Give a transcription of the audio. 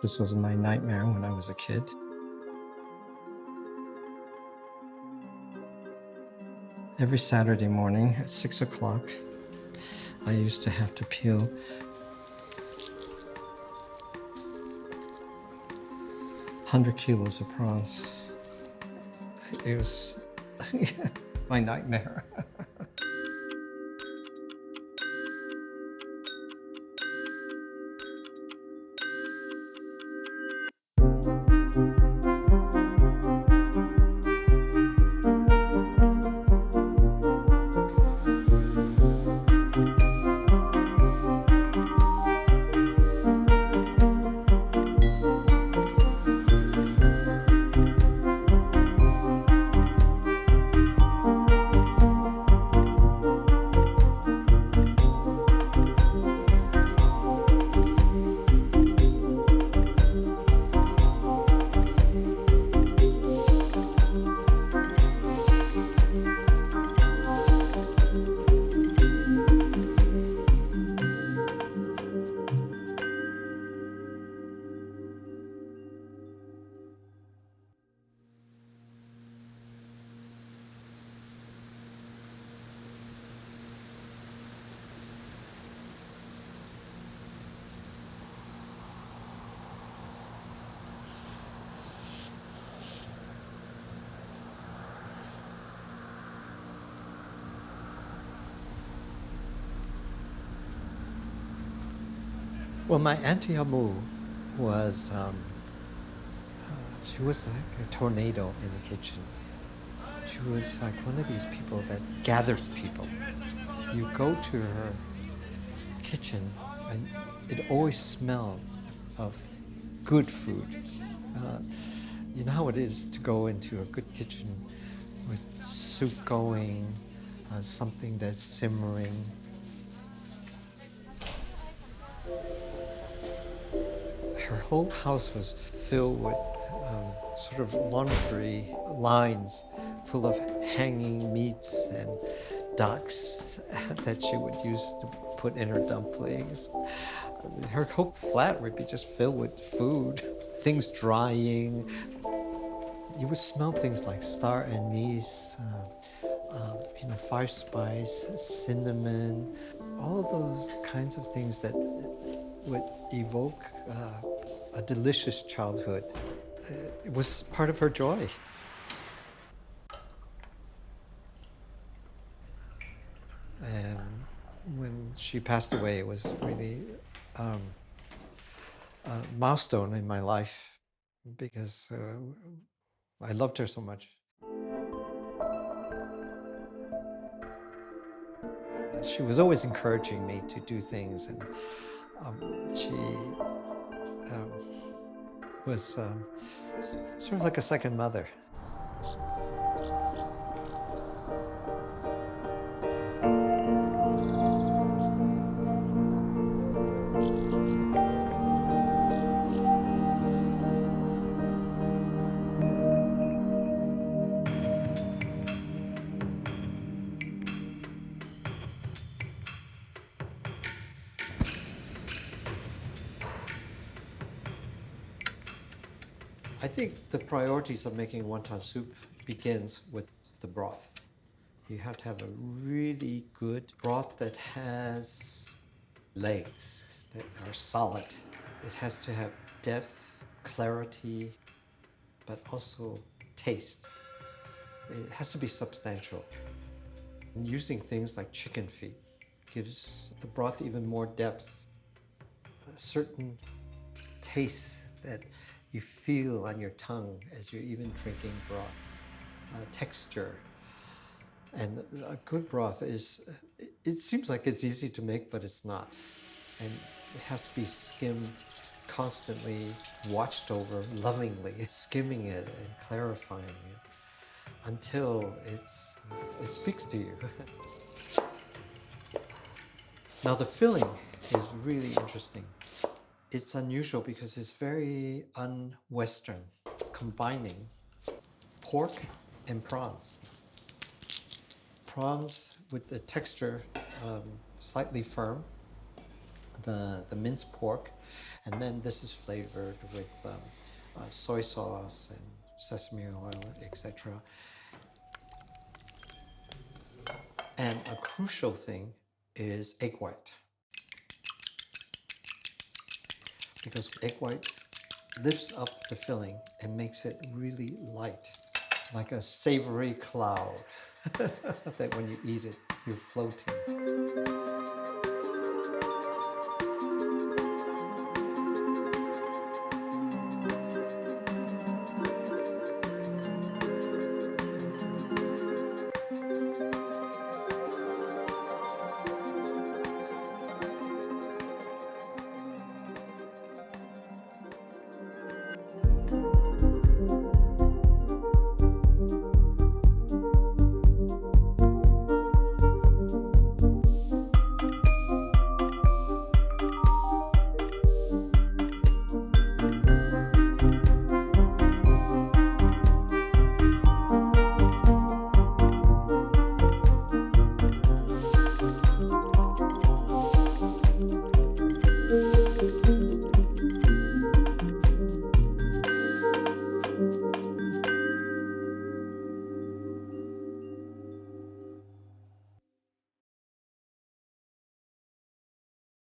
This was my nightmare when I was a kid. Every Saturday morning at 6 o'clock, I used to have to peel 100 kilos of prawns. It was my nightmare. Well, my Auntie Amu was, she was like a tornado in the kitchen. She was like one of these people that gathered people. You go to her kitchen and it always smelled of good food. You know how it is to go into a good kitchen with soup going, something that's simmering. Her whole house was filled with sort of laundry lines full of hanging meats and ducks that she would use to put in her dumplings. Her whole flat would be just filled with food, things drying. You would smell things like star anise, five spice, cinnamon, all those kinds of things that would evoke a delicious childhood. It was part of her joy. And when she passed away, it was really a milestone in my life because I loved her so much. She was always encouraging me to do things, and she was sort of like a second mother. I think the priorities of making wonton soup begins with the broth. You have to have a really good broth that has legs, that are solid. It has to have depth, clarity, but also taste. It has to be substantial. And using things like chicken feet gives the broth even more depth, a certain taste that you feel on your tongue as you're even drinking broth, texture. And a good broth it seems like it's easy to make, but it's not. And it has to be skimmed constantly, watched over lovingly, skimming it and clarifying it until it speaks to you. Now the filling is really interesting. It's unusual because it's very un-Western, combining pork and prawns. Prawns with the texture slightly firm, the minced pork, and then this is flavored with soy sauce and sesame oil, etc. And a crucial thing is egg white, because egg white lifts up the filling and makes it really light, like a savory cloud that when you eat it, you're floating.